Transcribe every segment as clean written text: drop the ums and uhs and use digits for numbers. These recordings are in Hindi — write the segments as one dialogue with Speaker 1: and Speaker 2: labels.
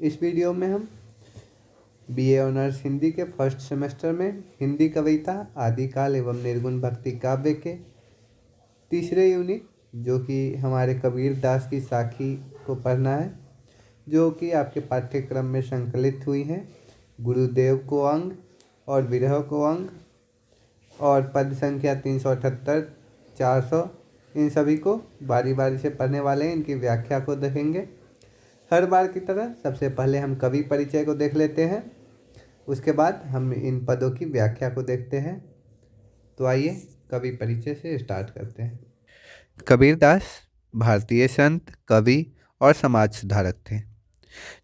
Speaker 1: इस वीडियो में हम बीए ऑनर्स हिंदी के फर्स्ट सेमेस्टर में हिंदी कविता आदिकाल एवं निर्गुण भक्ति काव्य के तीसरे यूनिट जो कि हमारे कबीर दास की साखी को पढ़ना है, जो कि आपके पाठ्यक्रम में संकलित हुई हैं। गुरुदेव को अंग और विरह को अंग और पद संख्या 378, 400, इन सभी को बारी बारी से पढ़ने वाले हैं। इनकी व्याख्या को देखेंगे। हर बार की तरह सबसे पहले हम कवि परिचय को देख लेते हैं, उसके बाद हम इन पदों की व्याख्या को देखते हैं। तो आइए कवि परिचय से स्टार्ट करते हैं। कबीरदास भारतीय संत, कवि और समाज सुधारक थे,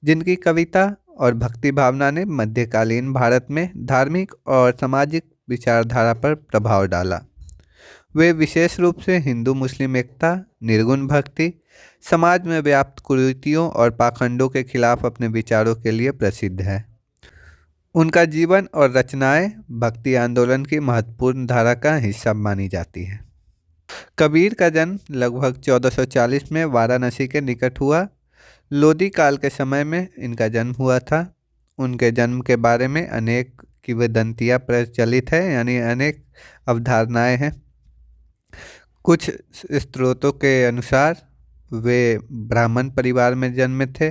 Speaker 1: जिनकी कविता और भक्ति भावना ने मध्यकालीन भारत में धार्मिक और सामाजिक विचारधारा पर प्रभाव डाला। वे विशेष रूप से हिंदू मुस्लिम एकता, निर्गुण भक्ति, समाज में व्याप्त कुरीतियों और पाखंडों के खिलाफ अपने विचारों के लिए प्रसिद्ध है। उनका जीवन और रचनाएं भक्ति आंदोलन की महत्वपूर्ण धारा का हिस्सा मानी जाती है। कबीर का जन्म लगभग 1440 में वाराणसी के निकट हुआ। लोधी काल के समय में इनका जन्म हुआ था। उनके जन्म के बारे में अनेक किंवदंतियां प्रचलित है, यानी अनेक अवधारणाएं हैं। कुछ स्रोतों के अनुसार वे ब्राह्मण परिवार में जन्मे थे,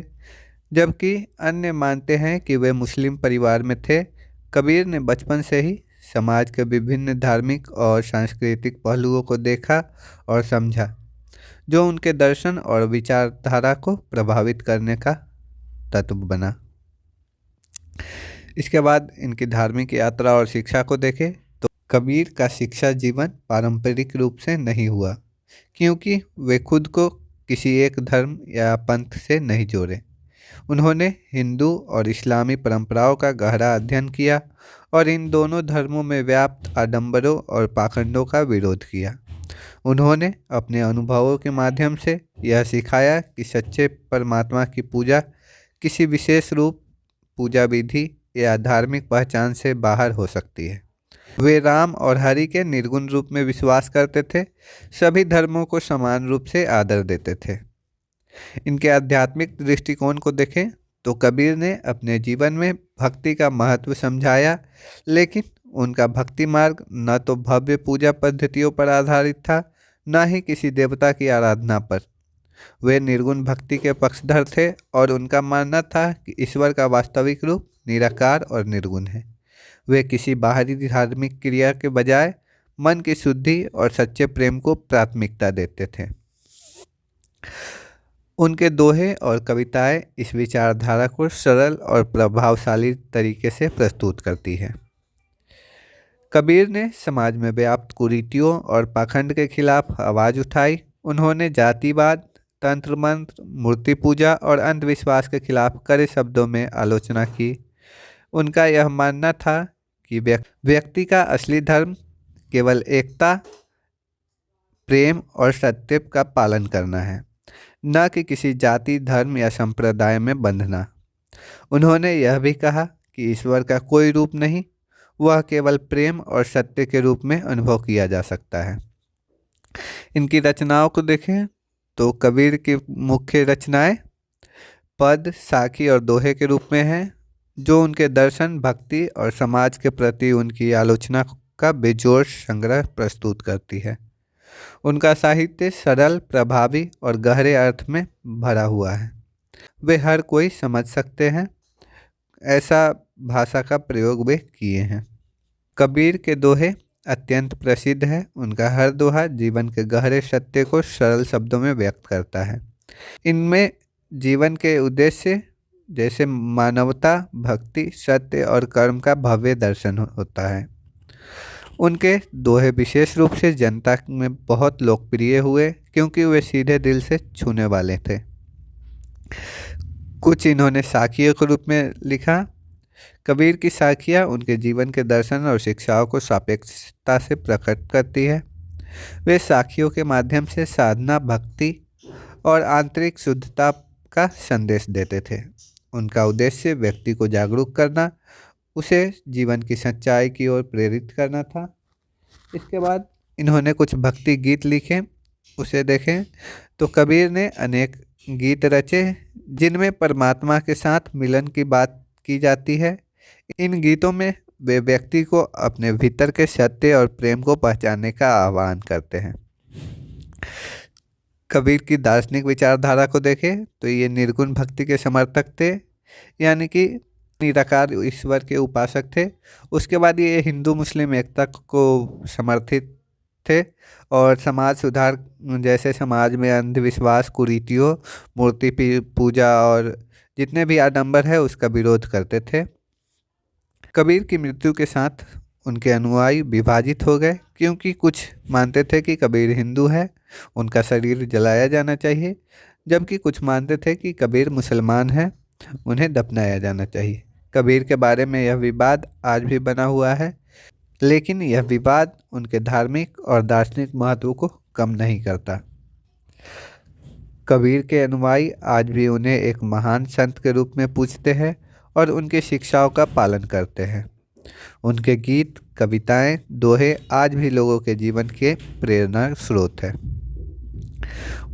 Speaker 1: जबकि अन्य मानते हैं कि वे मुस्लिम परिवार में थे। कबीर ने बचपन से ही समाज के विभिन्न धार्मिक और सांस्कृतिक पहलुओं को देखा और समझा, जो उनके दर्शन और विचारधारा को प्रभावित करने का तत्व बना। इसके बाद इनकी धार्मिक यात्रा और शिक्षा को देखें तो कबीर का शिक्षा जीवन पारंपरिक रूप से नहीं हुआ, क्योंकि वे खुद को किसी एक धर्म या पंथ से नहीं जोड़े। उन्होंने हिंदू और इस्लामी परंपराओं का गहरा अध्ययन किया और इन दोनों धर्मों में व्याप्त आडंबरों और पाखंडों का विरोध किया। उन्होंने अपने अनुभवों के माध्यम से यह सिखाया कि सच्चे परमात्मा की पूजा किसी विशेष रूप, पूजा विधि या धार्मिक पहचान से बाहर हो सकती है। वे राम और हरि के निर्गुण रूप में विश्वास करते थे, सभी धर्मों को समान रूप से आदर देते थे। इनके आध्यात्मिक दृष्टिकोण को देखें तो कबीर ने अपने जीवन में भक्ति का महत्व समझाया, लेकिन उनका भक्ति मार्ग न तो भव्य पूजा पद्धतियों पर आधारित था, न ही किसी देवता की आराधना पर। वे निर्गुण भक्ति के पक्षधर थे और उनका मानना था कि ईश्वर का वास्तविक रूप निराकार और निर्गुण है। वे किसी बाहरी धार्मिक क्रिया के बजाय मन की शुद्धि और सच्चे प्रेम को प्राथमिकता देते थे। उनके दोहे और कविताएं इस विचारधारा को सरल और प्रभावशाली तरीके से प्रस्तुत करती है। कबीर ने समाज में व्याप्त कुरीतियों और पाखंड के खिलाफ आवाज़ उठाई। उन्होंने जातिवाद, तंत्र मंत्र, मूर्ति पूजा और अंधविश्वास के खिलाफ कड़े शब्दों में आलोचना की। उनका यह मानना था कि व्यक्ति का असली धर्म केवल एकता, प्रेम और सत्य का पालन करना है, न कि किसी जाति, धर्म या संप्रदाय में बंधना। उन्होंने यह भी कहा कि ईश्वर का कोई रूप नहीं, वह केवल प्रेम और सत्य के रूप में अनुभव किया जा सकता है। इनकी रचनाओं को देखें तो कबीर की मुख्य रचनाएं पद, साखी और दोहे के रूप में हैं, जो उनके दर्शन, भक्ति और समाज के प्रति उनकी आलोचना का बेजोड़ संग्रह प्रस्तुत करती है। उनका साहित्य सरल, प्रभावी और गहरे अर्थ में भरा हुआ है। वे हर कोई समझ सकते हैं, ऐसा भाषा का प्रयोग वे किए हैं। कबीर के दोहे अत्यंत प्रसिद्ध हैं। उनका हर दोहा जीवन के गहरे सत्य को सरल शब्दों में व्यक्त करता है। इनमें जीवन के उद्देश्य जैसे मानवता, भक्ति, सत्य और कर्म का भव्य दर्शन होता है। उनके दोहे विशेष रूप से जनता में बहुत लोकप्रिय हुए, क्योंकि वे सीधे दिल से छूने वाले थे। कुछ इन्होंने साखियों के रूप में लिखा। कबीर की साखियाँ उनके जीवन के दर्शन और शिक्षाओं को सापेक्षता से प्रकट करती है। वे साखियों के माध्यम से साधना, भक्ति और आंतरिक शुद्धता का संदेश देते थे। उनका उद्देश्य व्यक्ति को जागरूक करना, उसे जीवन की सच्चाई की ओर प्रेरित करना था। इसके बाद इन्होंने कुछ भक्ति गीत लिखे, उसे देखें तो कबीर ने अनेक गीत रचे जिनमें परमात्मा के साथ मिलन की बात की जाती है। इन गीतों में वे व्यक्ति को अपने भीतर के सत्य और प्रेम को पहचानने का आह्वान करते हैं। कबीर की दार्शनिक विचारधारा को देखें तो ये निर्गुण भक्ति के समर्थक थे, यानी कि निराकार ईश्वर के उपासक थे। उसके बाद ये हिंदू मुस्लिम एकता को समर्थित थे और समाज सुधार, जैसे समाज में अंधविश्वास, कुरीतियों, मूर्ति पूजा और जितने भी आडंबर है उसका विरोध करते थे। कबीर की मृत्यु के साथ उनके अनुयायी विभाजित हो गए, क्योंकि कुछ मानते थे कि कबीर हिंदू है, उनका शरीर जलाया जाना चाहिए, जबकि कुछ मानते थे कि कबीर मुसलमान है, उन्हें दफनाया जाना चाहिए। कबीर के बारे में यह विवाद आज भी बना हुआ है, लेकिन यह विवाद उनके धार्मिक और दार्शनिक महत्व को कम नहीं करता। कबीर के अनुयायी आज भी उन्हें एक महान संत के रूप में पूजते हैं और उनकी शिक्षाओं का पालन करते हैं। उनके गीत, कविताएं, दोहे आज भी लोगों के जीवन के प्रेरणा स्रोत है।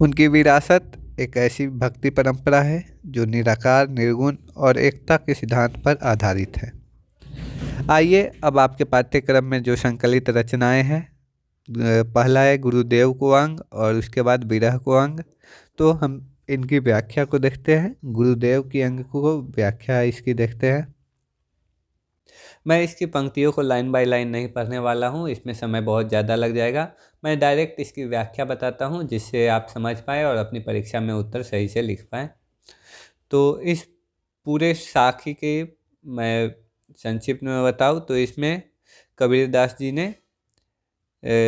Speaker 1: उनकी विरासत एक ऐसी भक्ति परंपरा है जो निराकार, निर्गुण और एकता के सिद्धांत पर आधारित है। आइए अब आपके पाठ्यक्रम में जो संकलित रचनाएं हैं, पहला है गुरुदेव को अंग और उसके बाद विरह को अंग। तो हम इनकी व्याख्या को देखते हैं। गुरुदेव की अंग को व्याख्या इसकी देखते हैं। मैं इसकी पंक्तियों को लाइन बाय लाइन नहीं पढ़ने वाला हूँ, इसमें समय बहुत ज़्यादा लग जाएगा। मैं डायरेक्ट इसकी व्याख्या बताता हूँ जिससे आप समझ पाएँ और अपनी परीक्षा में उत्तर सही से लिख पाएँ। तो इस पूरे साखी के मैं संक्षिप्त में बताऊँ तो इसमें कबीरदास जी ने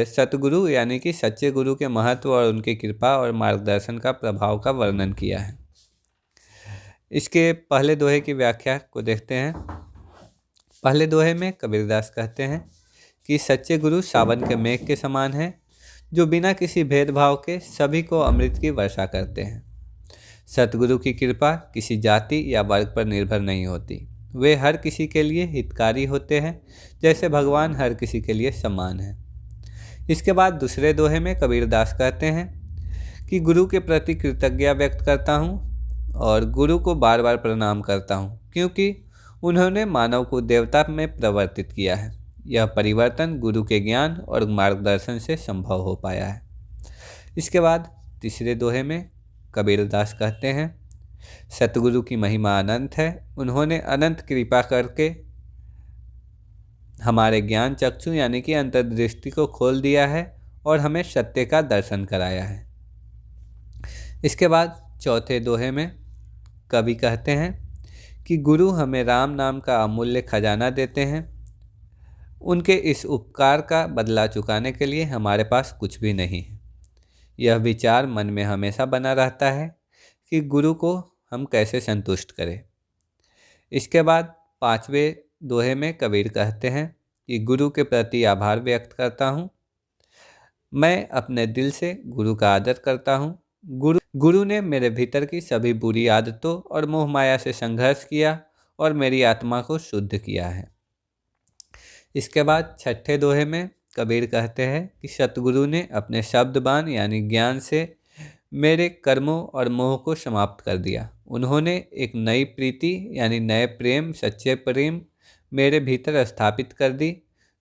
Speaker 1: सतगुरु यानी कि सच्चे गुरु के महत्व और उनकी कृपा और मार्गदर्शन का प्रभाव का वर्णन किया है। इसके पहले दोहे की व्याख्या को देखते हैं। पहले दोहे में कबीरदास कहते हैं कि सच्चे गुरु सावन के मेघ के समान हैं, जो बिना किसी भेदभाव के सभी को अमृत की वर्षा करते हैं। सतगुरु की कृपा किसी जाति या वर्ग पर निर्भर नहीं होती, वे हर किसी के लिए हितकारी होते हैं, जैसे भगवान हर किसी के लिए समान है। इसके बाद दूसरे दोहे में कबीरदास कहते हैं कि गुरु के प्रति कृतज्ञता व्यक्त करता हूँ और गुरु को बार बार प्रणाम करता हूँ, क्योंकि उन्होंने मानव को देवता में परिवर्तित किया है। यह परिवर्तन गुरु के ज्ञान और मार्गदर्शन से संभव हो पाया है। इसके बाद तीसरे दोहे में कबीरदास कहते हैं, सतगुरु की महिमा अनंत है, उन्होंने अनंत कृपा करके हमारे ज्ञान चक्षु यानी कि अंतर्दृष्टि को खोल दिया है और हमें सत्य का दर्शन कराया है। इसके बाद चौथे दोहे में कवि कहते हैं कि गुरु हमें राम नाम का अमूल्य खजाना देते हैं, उनके इस उपकार का बदला चुकाने के लिए हमारे पास कुछ भी नहीं है। यह विचार मन में हमेशा बना रहता है कि गुरु को हम कैसे संतुष्ट करें। इसके बाद पांचवें दोहे में कबीर कहते हैं कि गुरु के प्रति आभार व्यक्त करता हूँ, मैं अपने दिल से गुरु का आदर करता हूँ। गुरु ने मेरे भीतर की सभी बुरी आदतों और मोह माया से संघर्ष किया और मेरी आत्मा को शुद्ध किया है। इसके बाद छठे दोहे में कबीर कहते हैं कि सतगुरु ने अपने शब्दबान यानी ज्ञान से मेरे कर्मों और मोह को समाप्त कर दिया। उन्होंने एक नई प्रीति यानी नए प्रेम, सच्चे प्रेम मेरे भीतर स्थापित कर दी,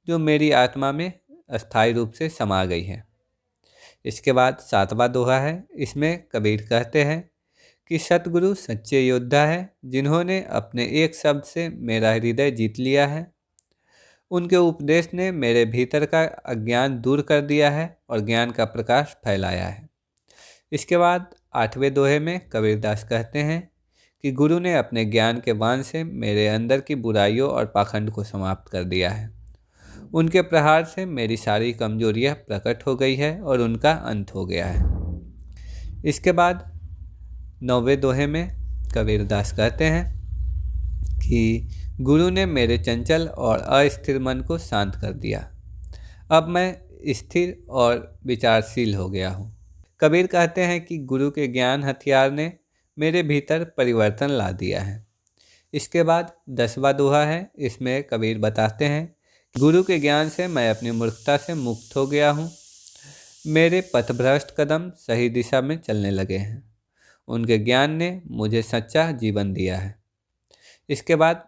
Speaker 1: जो मेरी आत्मा में अस्थायी रूप से समा गई है। इसके बाद सातवां दोहा है, इसमें कबीर कहते हैं कि सतगुरु सच्चे योद्धा है, जिन्होंने अपने एक शब्द से मेरा हृदय जीत लिया है। उनके उपदेश ने मेरे भीतर का अज्ञान दूर कर दिया है और ज्ञान का प्रकाश फैलाया है। इसके बाद आठवें दोहे में कबीरदास कहते हैं कि गुरु ने अपने ज्ञान के बाण से मेरे अंदर की बुराइयों और पाखंड को समाप्त कर दिया है। उनके प्रहार से मेरी सारी कमजोरियां प्रकट हो गई है और उनका अंत हो गया है। इसके बाद नौवें दोहे में कबीरदास कहते हैं कि गुरु ने मेरे चंचल और अस्थिर मन को शांत कर दिया, अब मैं स्थिर और विचारशील हो गया हूँ। कबीर कहते हैं कि गुरु के ज्ञान हथियार ने मेरे भीतर परिवर्तन ला दिया है। इसके बाद 10वां दोहा है, इसमें कबीर बताते हैं, गुरु के ज्ञान से मैं अपनी मूर्खता से मुक्त हो गया हूँ। मेरे पथभ्रष्ट कदम सही दिशा में चलने लगे हैं।
Speaker 2: उनके ज्ञान ने मुझे सच्चा जीवन दिया है। इसके बाद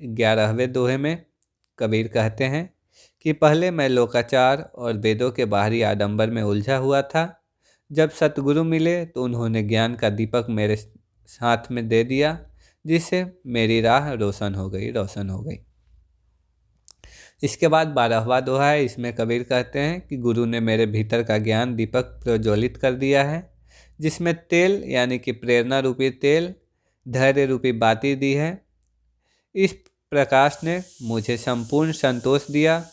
Speaker 2: 11वें दोहे में कबीर कहते हैं कि पहले मैं लोकाचार और वेदों के बाहरी आडंबर में उलझा हुआ था। जब सतगुरु मिले तो उन्होंने ज्ञान का दीपक मेरे हाथ में दे दिया, जिससे मेरी राह रोशन हो गई। इसके बाद 12वां दोहा है। इसमें कबीर कहते हैं कि गुरु ने मेरे भीतर का ज्ञान दीपक प्रज्वलित कर दिया है, जिसमें तेल यानी कि प्रेरणा रूपी तेल, धैर्य रूपी बाती दी है। इस प्रकाश ने मुझे संपूर्ण संतोष दिया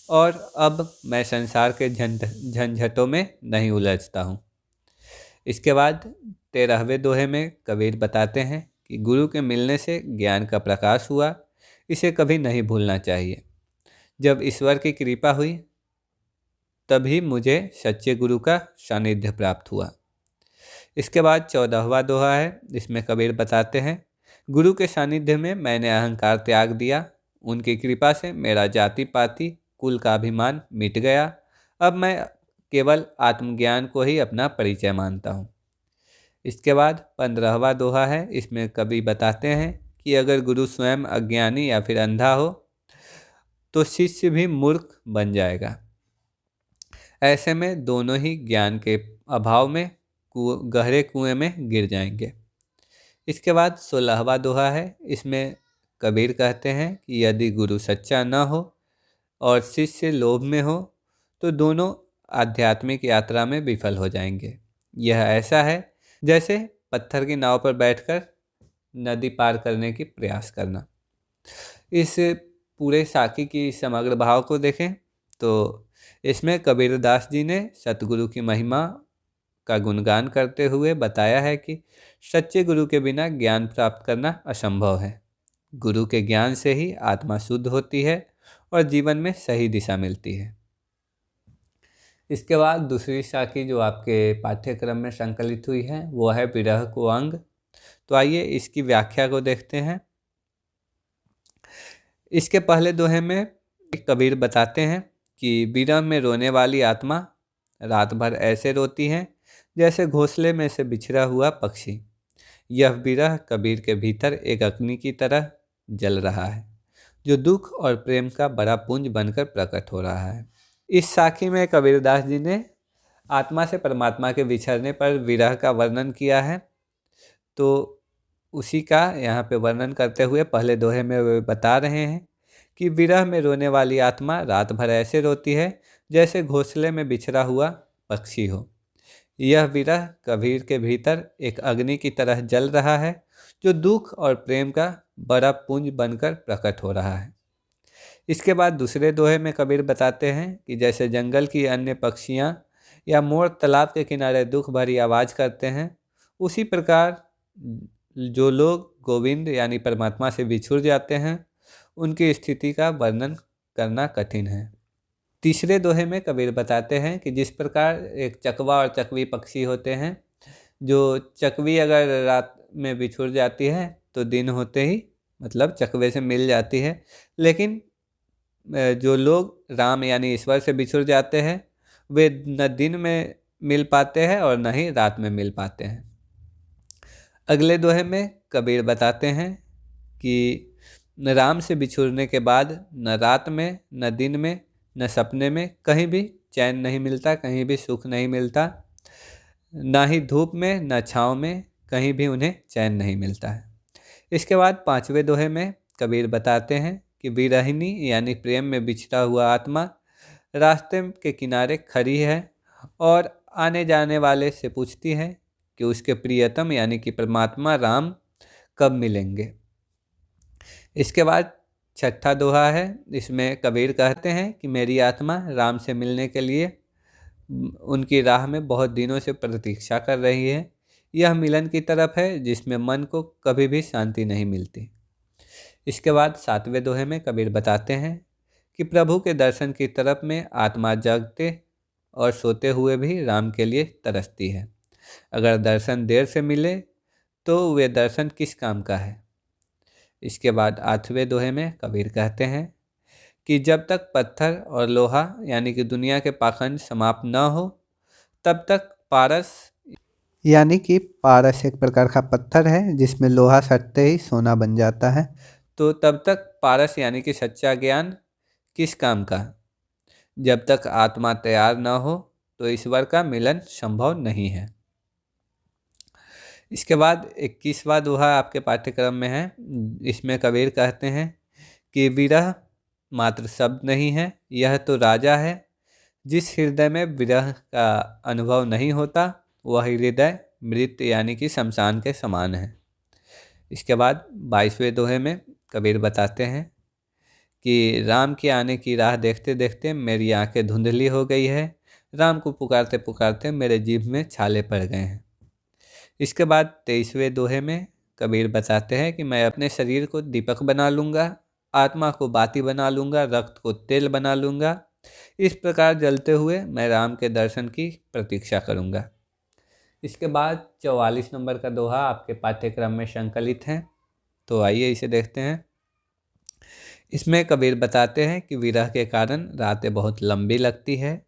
Speaker 2: और अब मैं संसार के झंझटों में नहीं उलझता हूँ। इसके बाद 13वें दोहे में कबीर बताते हैं कि गुरु के मिलने से ज्ञान का प्रकाश हुआ, इसे कभी नहीं भूलना चाहिए। जब ईश्वर की कृपा हुई तभी मुझे सच्चे गुरु का सानिध्य प्राप्त हुआ। इसके बाद 14वां दोहा है। इसमें कबीर बताते हैं, गुरु के सानिध्य में मैंने अहंकार त्याग दिया। उनकी कृपा से मेरा जाति पाति कुल का अभिमान मिट गया। अब मैं केवल आत्मज्ञान को ही अपना परिचय मानता हूँ। इसके बाद 15वां दोहा है। इसमें कवि बताते हैं कि अगर गुरु स्वयं अज्ञानी या फिर अंधा हो तो शिष्य भी मूर्ख बन जाएगा। ऐसे में दोनों ही ज्ञान के अभाव में गहरे कुएं में गिर जाएंगे। इसके बाद 16वां दोहा है। इसमें कबीर कहते हैं कि यदि गुरु सच्चा न हो और शिष्य लोभ में हो तो दोनों आध्यात्मिक यात्रा में विफल हो जाएंगे। यह ऐसा है जैसे पत्थर की नाव पर बैठकर नदी पार करने की प्रयास करना। इस पूरे साखी की समग्र भाव को देखें तो इसमें कबीरदास जी ने सतगुरु की महिमा का गुणगान करते हुए बताया है कि सच्चे गुरु के बिना ज्ञान प्राप्त करना असंभव है। गुरु के ज्ञान से ही आत्मा शुद्ध होती है और जीवन में सही दिशा मिलती है। इसके बाद दूसरी साखी जो आपके पाठ्यक्रम में संकलित हुई है वो है विरह को अंग। तो आइए इसकी व्याख्या को देखते हैं। इसके पहले दोहे में कबीर बताते हैं कि विरह में रोने वाली आत्मा रात भर ऐसे रोती है जैसे घोंसले में से बिछड़ा हुआ पक्षी। यह विरह कबीर के भीतर एक अग्नि की तरह जल रहा है, जो दुख और प्रेम का बड़ा पुंज बनकर प्रकट हो रहा है। इस साखी में कबीरदास जी ने आत्मा से परमात्मा के विछड़ने पर विरह का वर्णन किया है। तो उसी का यहाँ पे वर्णन करते हुए पहले दोहे में वे बता रहे हैं कि विरह में रोने वाली आत्मा रात भर ऐसे रोती है जैसे घोंसले में बिछड़ा हुआ पक्षी हो। यह विरह कबीर के भीतर एक अग्नि की तरह जल रहा है, जो दुख और प्रेम का बड़ा पुंज बनकर प्रकट हो रहा है। इसके बाद दूसरे दोहे में कबीर बताते हैं कि जैसे जंगल की अन्य पक्षियाँ या मोर तालाब के किनारे दुख भरी आवाज़ करते हैं, उसी प्रकार जो लोग गोविंद यानी परमात्मा से बिछुड़ जाते हैं उनकी स्थिति का वर्णन करना कठिन है। तीसरे दोहे में कबीर बताते हैं कि जिस प्रकार एक चकवा और चकवी पक्षी होते हैं, जो चकवी अगर रात में बिछुड़ जाती है तो दिन होते ही मतलब चकवे से मिल जाती है, लेकिन जो लोग राम यानी ईश्वर से बिछुड़ जाते हैं वे न दिन में मिल पाते हैं और न ही रात में मिल पाते हैं। अगले दोहे में कबीर बताते हैं कि न राम से बिछुड़ने के बाद न रात में न दिन में न सपने में कहीं भी चैन नहीं मिलता, कहीं भी सुख नहीं मिलता, ना ही धूप में न छाँव में कहीं भी उन्हें चैन नहीं मिलता है। इसके बाद पांचवें दोहे में कबीर बताते हैं कि विरहिनी यानी प्रेम में बिछड़ा हुआ आत्मा रास्ते के किनारे खड़ी है और आने जाने वाले से पूछती है कि उसके प्रियतम यानी कि परमात्मा राम कब मिलेंगे। इसके बाद छठा दोहा है। इसमें कबीर कहते हैं कि मेरी आत्मा राम से मिलने के लिए उनकी राह में बहुत दिनों से प्रतीक्षा कर रही है। यह मिलन की तरफ है जिसमें मन को कभी भी शांति नहीं मिलती। इसके बाद सातवें दोहे में कबीर बताते हैं कि प्रभु के दर्शन की तरफ में आत्मा जागते और सोते हुए भी राम के लिए तरसती है। अगर दर्शन देर से मिले तो वे दर्शन किस काम का है। इसके बाद आठवें दोहे में कबीर कहते हैं कि जब तक पत्थर और लोहा यानी कि दुनिया के पाखंड समाप्त न हो तब तक पारस
Speaker 1: यानी कि पारस एक प्रकार का पत्थर है जिसमें लोहा सटते ही सोना बन जाता है।
Speaker 2: तो तब तक पारस यानी कि सच्चा ज्ञान किस काम का? जब तक आत्मा तैयार न हो तो ईश्वर का मिलन संभव नहीं है। इसके बाद 21वां दोहा आपके पाठ्यक्रम में है। इसमें कबीर कहते हैं कि विरह मात्र शब्द नहीं है, यह तो राजा है। जिस हृदय में विरह का अनुभव नहीं होता वह हृदय मृत यानी कि शमशान के समान है। इसके बाद 22वें दोहे में कबीर बताते हैं कि राम के आने की राह देखते देखते मेरी आंखें धुंधली हो गई है, राम को पुकारते पुकारते मेरे जीभ में छाले पड़ गए हैं। इसके बाद 23वें दोहे में कबीर बताते हैं कि मैं अपने शरीर को दीपक बना लूँगा, आत्मा को बाती बना लूँगा, रक्त को तेल बना लूँगा। इस प्रकार जलते हुए मैं राम के दर्शन की प्रतीक्षा करूँगा। इसके बाद 44 नंबर का दोहा आपके पाठ्यक्रम में संकलित है, तो आइए इसे देखते हैं। इसमें कबीर बताते हैं कि विरह के कारण रातें बहुत लंबी लगती है।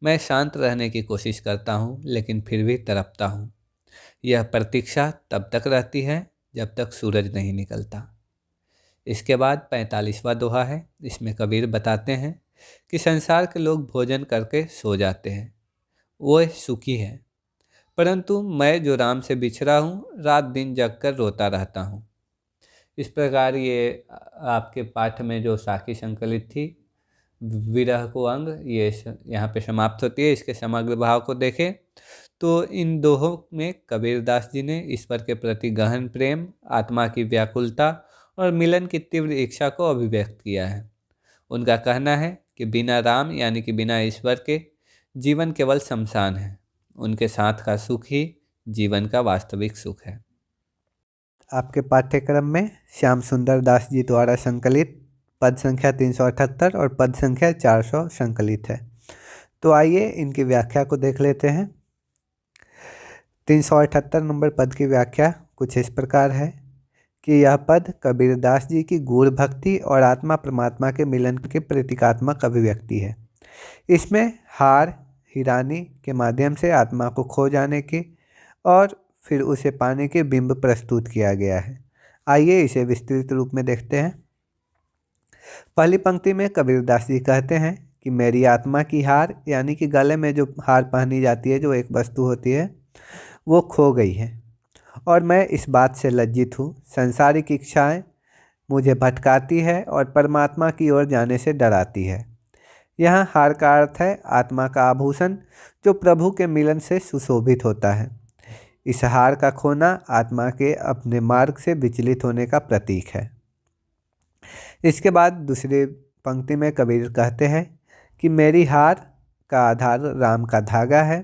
Speaker 2: मैं शांत रहने की कोशिश करता हूँ लेकिन फिर भी तड़पता हूँ। यह प्रतीक्षा तब तक रहती है जब तक सूरज नहीं निकलता। इसके बाद 45वां दोहा है। इसमें कबीर बताते हैं कि संसार के लोग भोजन करके सो जाते हैं, वो सुखी है, परंतु मैं जो राम से बिछड़ा हूँ रात दिन जग कर रोता रहता हूँ। इस प्रकार ये आपके पाठ में जो साखी संकलित थी विरह को अंग, ये यहाँ पे समाप्त होती है। इसके समग्र भाव को देखें तो इन दोहों में कबीरदास जी ने ईश्वर के प्रति गहन प्रेम, आत्मा की व्याकुलता और मिलन की तीव्र इच्छा को अभिव्यक्त किया है। उनका कहना है कि बिना राम यानी कि बिना ईश्वर के जीवन केवल शमशान है, उनके साथ का सुख ही जीवन का वास्तविक सुख है।
Speaker 1: आपके पाठ्यक्रम में श्याम सुंदर दास जी द्वारा संकलित पद संख्या 378 और पद संख्या 400 संकलित है। तो आइए इनकी व्याख्या को देख लेते हैं। 378 नंबर पद की व्याख्या कुछ इस प्रकार है कि यह पद कबीरदास जी की गूढ़ भक्ति और आत्मा परमात्मा के मिलन के प्रतीकात्मक अभिव्यक्ति है। इसमें हार हिरानी के माध्यम से आत्मा को खो जाने की और फिर उसे पाने के बिंब प्रस्तुत किया गया है। आइए इसे विस्तृत रूप में देखते हैं। पहली पंक्ति में कबीरदास जी कहते हैं कि मेरी आत्मा की हार यानी कि गले में जो हार पहनी जाती है, जो एक वस्तु होती है, वो खो गई है और मैं इस बात से लज्जित हूँ। सांसारिक इच्छाएं मुझे भटकाती है और परमात्मा की ओर जाने से डराती है। यहाँ हार का अर्थ है आत्मा का आभूषण जो प्रभु के मिलन से सुशोभित होता है। इस हार का खोना आत्मा के अपने मार्ग से विचलित होने का प्रतीक है। इसके बाद दूसरी पंक्ति में कबीर कहते हैं कि मेरी हार का आधार राम का धागा है।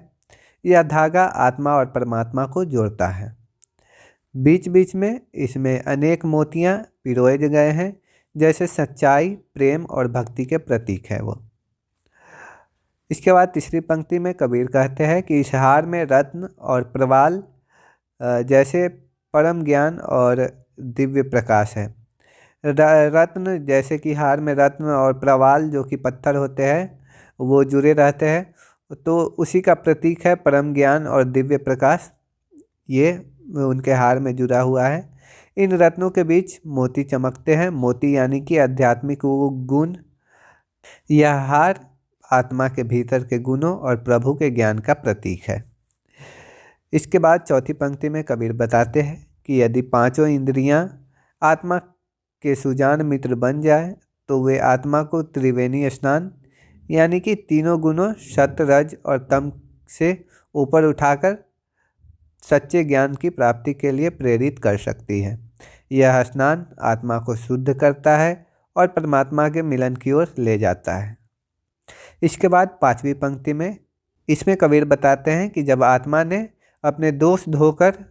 Speaker 1: यह धागा आत्मा और परमात्मा को जोड़ता है। बीच बीच में इसमें अनेक मोतियां पिरोए गए हैं, जैसे सच्चाई, प्रेम और भक्ति के प्रतीक है वो। इसके बाद तीसरी पंक्ति में कबीर कहते हैं कि इस हार में रत्न और प्रवाल जैसे परम ज्ञान और दिव्य प्रकाश है। रत्न जैसे कि हार में रत्न और प्रवाल जो कि पत्थर होते हैं वो जुड़े रहते हैं, तो उसी का प्रतीक है परम ज्ञान और दिव्य प्रकाश। ये उनके हार में जुड़ा हुआ है। इन रत्नों के बीच मोती चमकते हैं। मोती यानी कि आध्यात्मिक गुण। यह हार आत्मा के भीतर के गुणों और प्रभु के ज्ञान का प्रतीक है। इसके बाद चौथी पंक्ति में कबीर बताते हैं कि यदि पांचों इंद्रियां आत्मा के सुजान मित्र बन जाए तो वे आत्मा को त्रिवेणी स्नान यानी कि तीनों गुणों सत्व, रज और तम से ऊपर उठाकर सच्चे ज्ञान की प्राप्ति के लिए प्रेरित कर सकती है। यह स्नान आत्मा को शुद्ध करता है और परमात्मा के मिलन की ओर ले जाता है। इसके बाद पांचवी पंक्ति में इसमें कबीर बताते हैं कि जब आत्मा ने अपने दोष धोकर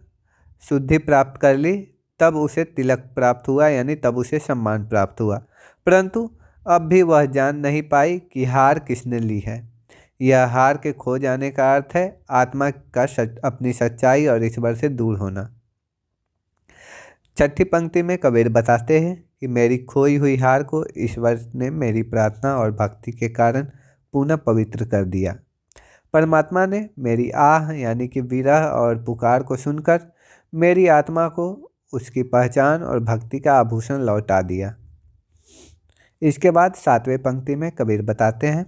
Speaker 1: शुद्धि प्राप्त कर ली तब उसे तिलक प्राप्त हुआ, यानी तब उसे सम्मान प्राप्त हुआ, परंतु अब भी वह जान नहीं पाई कि हार किसने ली है। यह हार के खो जाने का अर्थ है आत्मा का अपनी सच्चाई और ईश्वर से दूर होना। छठी पंक्ति में कबीर बताते हैं कि मेरी खोई हुई हार को ईश्वर ने मेरी प्रार्थना और भक्ति के कारण पुनः पवित्र कर दिया।
Speaker 2: परमात्मा ने मेरी आह यानी कि विरह और पुकार को सुनकर मेरी आत्मा को उसकी पहचान और भक्ति का आभूषण लौटा दिया। इसके बाद 7वें पंक्ति में कबीर बताते हैं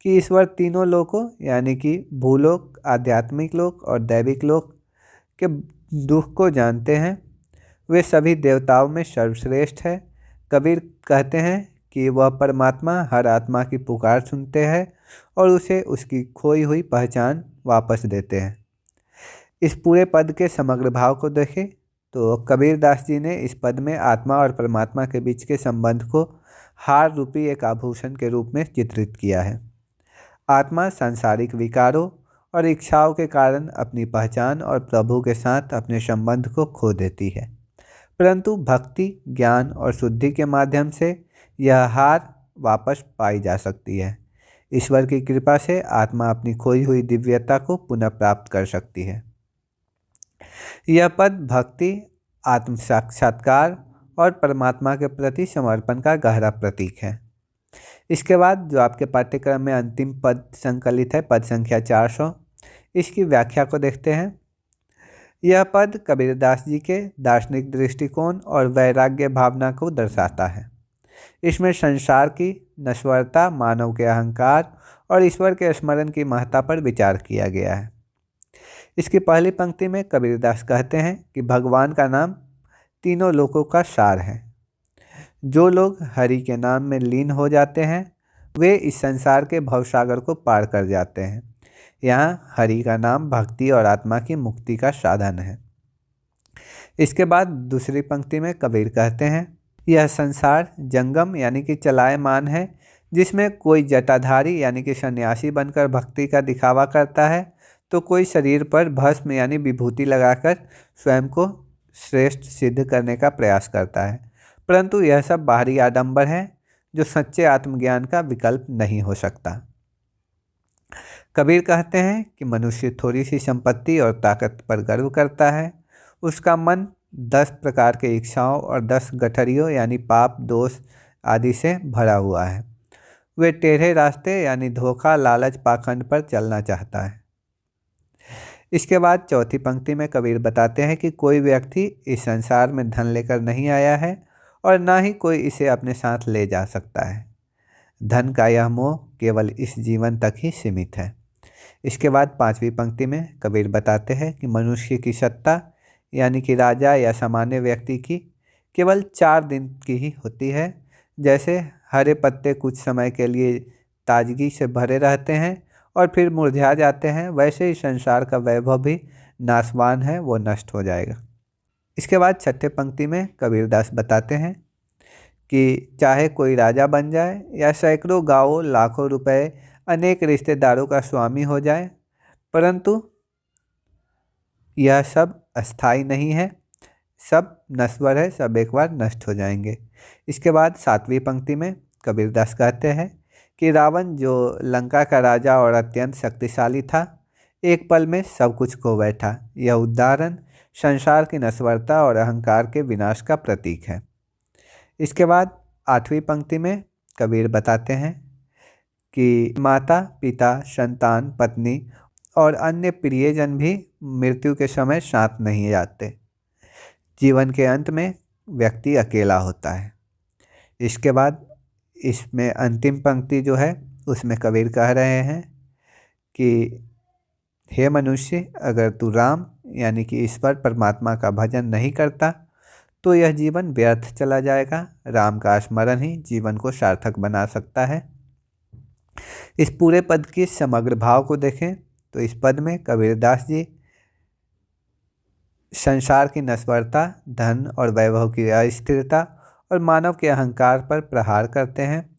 Speaker 2: कि ईश्वर तीनों लोकों यानी कि भूलोक, आध्यात्मिक लोक और दैविक लोक के दुख को जानते हैं। वे सभी देवताओं में सर्वश्रेष्ठ है। कबीर कहते हैं कि वह परमात्मा हर आत्मा की पुकार सुनते हैं और उसे उसकी खोई हुई पहचान वापस देते हैं। इस पूरे पद के समग्र भाव को देखें तो कबीर दास जी ने इस पद में आत्मा और परमात्मा के बीच के संबंध को हार रूपी एक आभूषण के रूप में चित्रित किया है। आत्मा सांसारिक विकारों और इच्छाओं के कारण अपनी पहचान और प्रभु के साथ अपने संबंध को खो देती है, परंतु भक्ति, ज्ञान और शुद्धि के माध्यम से यह हार वापस पाई जा सकती है। ईश्वर की कृपा से आत्मा अपनी खोई हुई दिव्यता को पुनः प्राप्त कर सकती है। यह पद भक्ति, आत्म साक्षात्कार और परमात्मा के प्रति समर्पण का गहरा प्रतीक है। इसके बाद जो आपके पाठ्यक्रम में अंतिम पद संकलित है, पद संख्या 400, इसकी व्याख्या को देखते हैं। यह पद कबीरदास जी के दार्शनिक दृष्टिकोण और वैराग्य भावना को दर्शाता है। इसमें संसार की नश्वरता, मानव के अहंकार और ईश्वर के स्मरण की महत्ता पर विचार किया गया है। इसकी पहली पंक्ति में कबीरदास कहते हैं कि भगवान का नाम तीनों लोकों का सार है। जो लोग हरि के नाम में लीन हो जाते हैं वे इस संसार के भवसागर को पार कर जाते हैं। यहाँ हरि का नाम भक्ति और आत्मा की मुक्ति का साधन है। इसके बाद दूसरी पंक्ति में कबीर कहते हैं, यह संसार जंगम यानी कि चलायमान है, जिसमें कोई जटाधारी यानी कि सन्यासी बनकर भक्ति का दिखावा करता है तो कोई शरीर पर भस्म यानी विभूति लगाकर स्वयं को श्रेष्ठ सिद्ध करने का प्रयास करता है, परंतु यह सब बाहरी आडंबर है जो सच्चे आत्मज्ञान का विकल्प नहीं हो सकता। कबीर कहते हैं कि मनुष्य थोड़ी सी संपत्ति और ताकत पर गर्व करता है। उसका मन 10 प्रकार के इच्छाओं और 10 गठरियों यानी पाप, दोष आदि से भरा हुआ है। वे टेढ़े रास्ते यानी धोखा, लालच, पाखंड पर चलना चाहता है। इसके बाद चौथी पंक्ति में कबीर बताते हैं कि कोई व्यक्ति इस संसार में धन लेकर नहीं आया है और ना ही कोई इसे अपने साथ ले जा सकता है। धन का यह मोह केवल इस जीवन तक ही सीमित है। इसके बाद 5वीं पंक्ति में कबीर बताते हैं कि मनुष्य की सत्ता यानी कि राजा या सामान्य व्यक्ति की केवल 4 दिन की ही होती है। जैसे हरे पत्ते कुछ समय के लिए ताजगी से भरे रहते हैं और फिर मुरझा जाते हैं, वैसे ही संसार का वैभव भी नाशवान है, वो नष्ट हो जाएगा। इसके बाद 6ठे पंक्ति में कबीरदास बताते हैं कि चाहे कोई राजा बन जाए या सैकड़ों गांवों, लाखों रुपए, अनेक रिश्तेदारों का स्वामी हो जाए, परंतु यह सब अस्थाई नहीं है, सब नश्वर है, सब एक बार नष्ट हो जाएंगे। इसके बाद 7वीं पंक्ति में कबीरदास कहते हैं कि रावण जो लंका का राजा और अत्यंत शक्तिशाली था, एक पल में सब कुछ खो बैठा। यह उदाहरण संसार की नश्वरता और अहंकार के विनाश का प्रतीक है। इसके बाद 8वीं पंक्ति में कबीर बताते हैं कि माता, पिता, संतान, पत्नी और अन्य प्रियजन भी मृत्यु के समय साथ नहीं जाते। जीवन के अंत में व्यक्ति अकेला होता है। इसके बाद इसमें अंतिम पंक्ति जो है उसमें कबीर कह रहे हैं कि हे मनुष्य, अगर तू राम यानी कि ईश्वर परमात्मा का भजन नहीं करता तो यह जीवन व्यर्थ चला जाएगा। राम का स्मरण ही जीवन को सार्थक बना सकता है। इस पूरे पद के समग्र भाव को देखें तो इस पद में कबीरदास जी संसार की नश्वरता, धन और वैभव की अस्थिरता और मानव के अहंकार पर प्रहार करते हैं।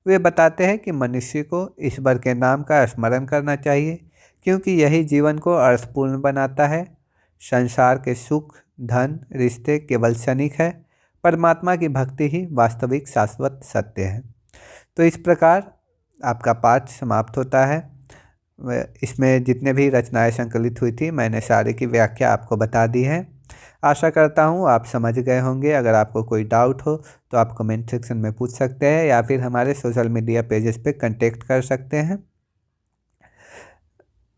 Speaker 2: वे बताते हैं कि मनुष्य को ईश्वर के नाम का स्मरण करना चाहिए, क्योंकि यही जीवन को अर्थपूर्ण बनाता है। संसार के सुख, धन, रिश्ते केवल क्षणिक है, परमात्मा की भक्ति ही वास्तविक शाश्वत सत्य है। तो इस प्रकार आपका पाठ समाप्त होता है। इसमें जितने भी रचनाएं संकलित हुई थी मैंने सारे की व्याख्या आपको बता दी है। आशा करता हूँ आप समझ गए होंगे। अगर आपको कोई डाउट हो तो आप कमेंट सेक्शन में पूछ सकते हैं या फिर हमारे सोशल मीडिया पेजेस पे कांटेक्ट कर सकते हैं।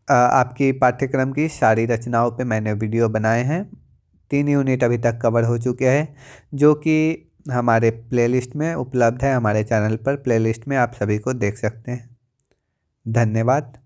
Speaker 2: आपकी पाठ्यक्रम की सारी रचनाओं पे मैंने वीडियो बनाए हैं। 3 यूनिट अभी तक कवर हो चुके हैं, जो कि हमारे प्लेलिस्ट में उपलब्ध है। हमारे चैनल पर प्लेलिस्ट में आप सभी को देख सकते हैं। धन्यवाद।